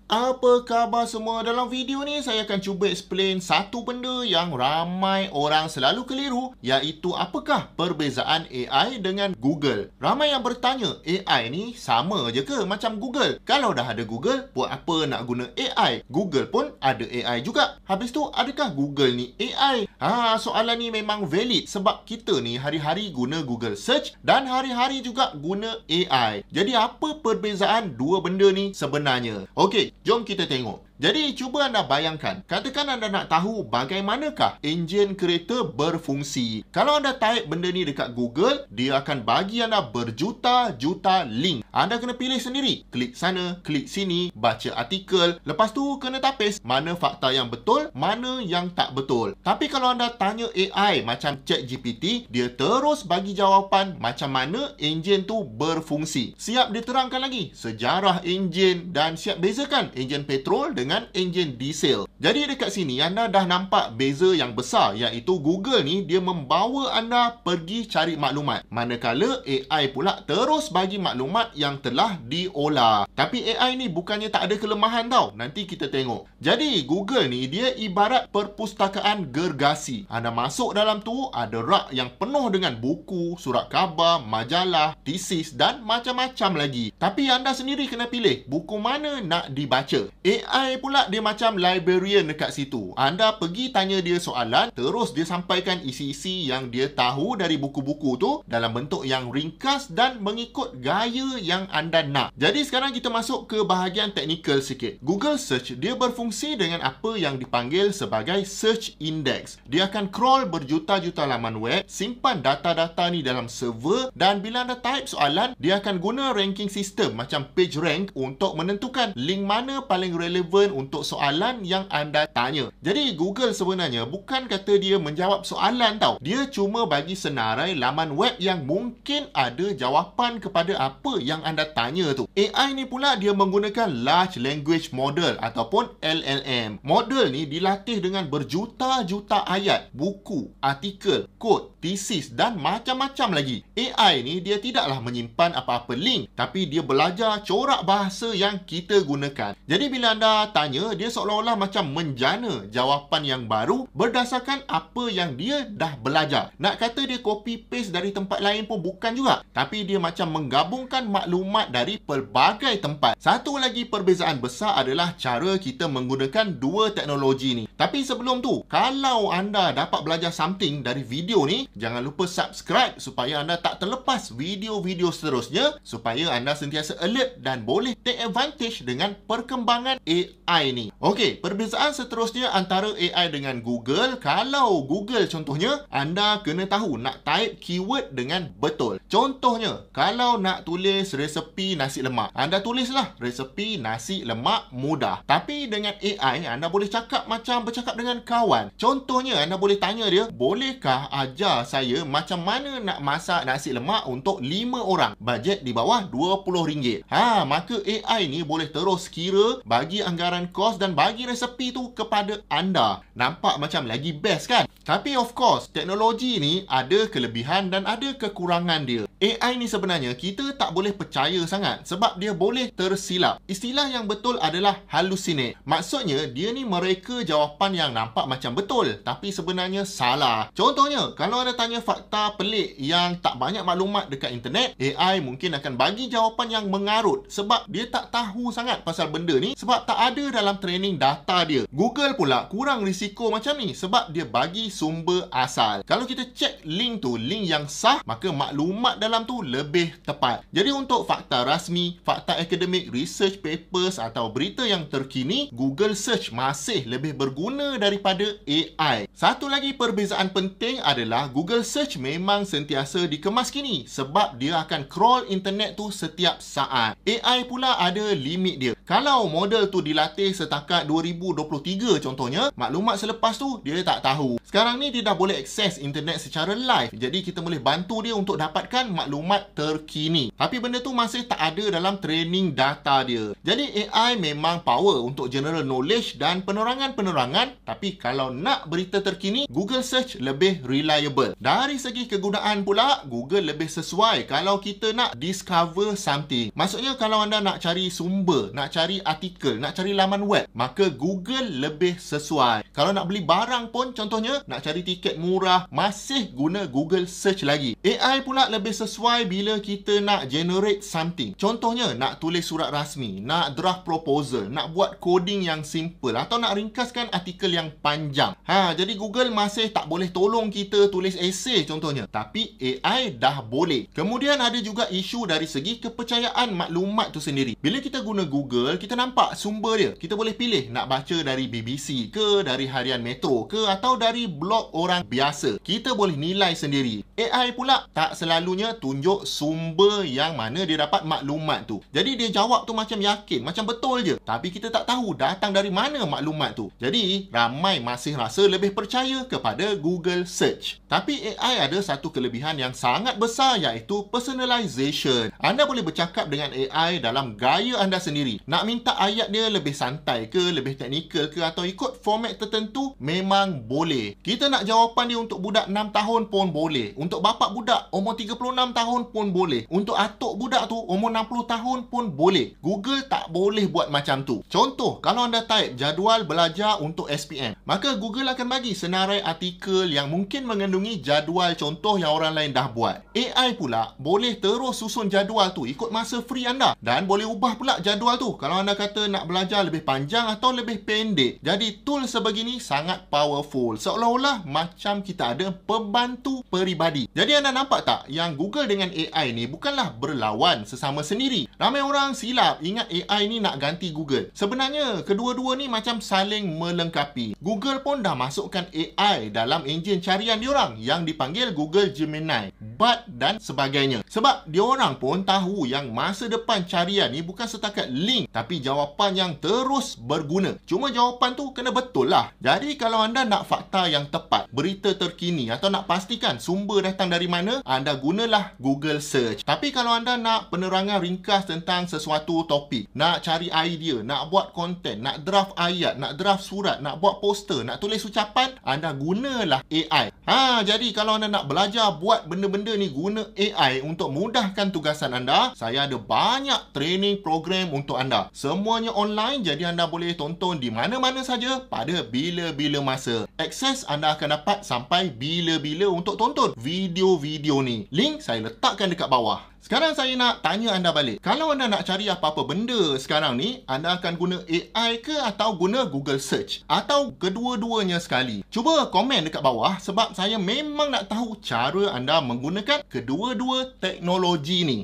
Apa khabar semua? Dalam video ni saya akan cuba explain satu benda yang ramai orang selalu keliru, iaitu apakah perbezaan AI dengan Google. Ramai yang bertanya, AI ni sama je ke macam Google? Kalau dah ada Google, buat apa nak guna AI? Google pun ada AI juga. Habis tu, adakah Google ni AI? Soalan ni memang valid sebab kita ni hari-hari guna Google Search dan hari-hari juga guna AI. Jadi apa perbezaan dua benda ni sebenarnya? Okey, jom kita tengok. Jadi, cuba anda bayangkan. Katakan anda nak tahu bagaimanakah enjin kereta berfungsi. Kalau anda type benda ni dekat Google, dia akan bagi anda berjuta-juta link. Anda kena pilih sendiri. Klik sana, klik sini, baca artikel. Lepas tu, kena tapis mana fakta yang betul, mana yang tak betul. Tapi kalau anda tanya AI macam ChatGPT, dia terus bagi jawapan macam mana enjin tu berfungsi. Siap diterangkan lagi sejarah enjin dan siap bezakan enjin petrol dengan enjin diesel. Jadi dekat sini anda dah nampak beza yang besar, iaitu Google ni dia membawa anda pergi cari maklumat, manakala AI pula terus bagi maklumat yang telah diolah. Tapi AI ni bukannya tak ada kelemahan tau. Nanti kita tengok. Jadi Google ni dia ibarat perpustakaan gergasi. Anda masuk dalam tu, ada rak yang penuh dengan buku, surat khabar, majalah, tesis dan macam-macam lagi. Tapi anda sendiri kena pilih buku mana nak dibaca. AI pula dia macam librarian dekat situ. Anda pergi tanya dia soalan, terus dia sampaikan isi-isi yang dia tahu dari buku-buku tu dalam bentuk yang ringkas dan mengikut gaya yang anda nak. Jadi sekarang kita masuk ke bahagian teknikal sikit. Google Search dia berfungsi dengan apa yang dipanggil sebagai search index. Dia akan crawl berjuta-juta laman web, simpan data-data ni dalam server, dan bila anda type soalan, dia akan guna ranking system macam PageRank untuk menentukan link mana paling relevan untuk soalan yang anda tanya. Jadi Google sebenarnya bukan kata dia menjawab soalan tau. Dia cuma bagi senarai laman web yang mungkin ada jawapan kepada apa yang anda tanya tu. AI ni pula dia menggunakan Large Language Model ataupun LLM. Model ni dilatih dengan berjuta-juta ayat, buku, artikel, kod, tesis dan macam-macam lagi. AI ni dia tidaklah menyimpan apa-apa link, tapi dia belajar corak bahasa yang kita gunakan. Jadi bila anda tanya, dia seolah-olah macam menjana jawapan yang baru berdasarkan apa yang dia dah belajar. Nak kata dia copy paste dari tempat lain pun bukan juga, tapi dia macam menggabungkan maklumat dari pelbagai tempat. Satu lagi perbezaan besar adalah cara kita menggunakan dua teknologi ni. Tapi sebelum tu, kalau anda dapat belajar something dari video ni, jangan lupa subscribe supaya anda tak terlepas video-video seterusnya, supaya anda sentiasa alert dan boleh take advantage dengan perkembangan AI ni. Okey, perbezaan seterusnya antara AI dengan Google. Kalau Google contohnya, anda kena tahu nak type keyword dengan betul. Contohnya, kalau nak tulis resepi nasi lemak, anda tulislah resepi nasi lemak mudah. Tapi dengan AI, anda boleh cakap macam bercakap dengan kawan. Contohnya, anda boleh tanya dia, bolehkah ajar saya macam mana nak masak nasi lemak untuk 5 orang? Bajet di bawah RM20. Maka AI ni boleh terus kira, bagi anggaran kos dan bagi resepi tu kepada anda. Nampak macam lagi best kan? Tapi of course, teknologi ni ada kelebihan dan ada kekurangan dia. AI ni sebenarnya kita tak boleh percaya sangat sebab dia boleh tersilap. Istilah yang betul adalah hallucinate. Maksudnya, dia ni mereka jawapan yang nampak macam betul tapi sebenarnya salah. Contohnya, kalau anda tanya fakta pelik yang tak banyak maklumat dekat internet, AI mungkin akan bagi jawapan yang mengarut sebab dia tak tahu sangat pasal benda ni sebab tak ada dalam training data dia. Google pula kurang risiko macam ni sebab dia bagi sumber asal. Kalau kita cek link tu, link yang sah, maka maklumat dalam tu lebih tepat. Jadi untuk fakta rasmi, fakta akademik, research papers atau berita yang terkini, Google Search masih lebih berguna daripada AI. Satu lagi perbezaan penting adalah Google Search memang sentiasa dikemaskini sebab dia akan crawl internet tu setiap saat. AI pula ada limit dia. Kalau model tu dilatih setakat 2023 contohnya, maklumat selepas tu dia tak tahu. Sekarang ni dia dah boleh akses internet secara live. Jadi kita boleh bantu dia untuk dapatkan maklumat terkini. Tapi benda tu masih tak ada dalam training data dia. Jadi AI memang power untuk general knowledge dan penerangan-penerangan, tapi kalau nak berita terkini, Google Search lebih reliable. Dari segi kegunaan pula, Google lebih sesuai kalau kita nak discover something. Maksudnya kalau anda nak cari sumber, nak cari artikel, nak cari laman web, maka Google lebih sesuai. Kalau nak beli barang pun, contohnya nak cari tiket murah, masih guna Google Search lagi. AI pula lebih sesuai bila kita nak generate something. Contohnya nak tulis surat rasmi, nak draft proposal, nak buat coding yang simple atau nak ringkaskan artikel yang panjang. Jadi Google masih tak boleh tolong kita tulis esei contohnya, tapi AI dah boleh. Kemudian ada juga isu dari segi kepercayaan maklumat tu sendiri. Bila kita guna Google, kita nampak sumber dia. Kita boleh pilih nak baca dari BBC ke, dari harian Metro ke, atau dari blog orang biasa. Kita boleh nilai sendiri. AI pula tak selalunya tunjuk sumber yang mana dia dapat maklumat tu. Jadi dia jawab tu macam yakin, macam betul je. Tapi kita tak tahu datang dari mana maklumat tu. Jadi ramai masih rasa lebih percaya kepada Google Search. Tapi AI ada satu kelebihan yang sangat besar, iaitu personalization. Anda boleh bercakap dengan AI dalam gaya anda sendiri. Nak minta ayat dia lebih santai ke, lebih teknikal ke, atau ikut format tertentu, memang boleh. Kita nak jawapan dia untuk budak 6 tahun pun boleh. Untuk bapak budak umur 36 tahun pun boleh. Untuk atuk budak tu umur 60 tahun pun boleh. Google tak boleh buat macam tu. Contoh, kalau anda type jadual belajar untuk SPM, maka Google akan bagi senarai artikel yang mungkin mengandungi jadual contoh yang orang lain dah buat. AI pula boleh terus susun jadual tu ikut masa free anda, dan boleh ubah pula jadual tu kalau anda kata nak belajar lebih panjang atau lebih pendek. Jadi tool sebegini sangat powerful, seolah-olah macam kita ada pembantu peribadi. Jadi anda nampak tak yang Google dengan AI ni bukanlah berlawan sesama sendiri. Ramai orang silap ingat AI ni nak ganti Google. Sebenarnya kedua-dua ni macam saling melengkapi. Google pun dah masukkan AI dalam enjin carian diorang yang dipanggil Google Gemini, Bard dan sebagainya. Sebab diorang pun tahu yang masa depan carian ni bukan setakat link, tapi jawapan yang terus berguna. Cuma jawapan tu kena betul lah. Jadi kalau anda nak fakta yang tepat, berita terkini, atau nak pastikan sumber datang dari mana, anda gunalah Google Search. Tapi kalau anda nak penerangan ringkas tentang sesuatu topik, nak cari idea, nak buat konten, nak draft ayat, nak draft surat, nak buat poster, nak tulis ucapan, anda gunalah AI. Jadi kalau anda nak belajar buat benda-benda ni guna AI untuk mudahkan tugasan anda, saya ada banyak training program untuk anda. Semuanya online, jadi anda boleh tonton di mana-mana saja pada bila-bila masa. Akses anda akan dapat sampai bila-bila untuk tonton video-video ni. Link saya letakkan dekat bawah. Sekarang saya nak tanya anda balik. Kalau anda nak cari apa-apa benda sekarang ni, anda akan guna AI ke atau guna Google Search? Atau kedua-duanya sekali? Cuba komen dekat bawah sebab saya memang nak tahu cara anda menggunakan kedua-dua teknologi ni.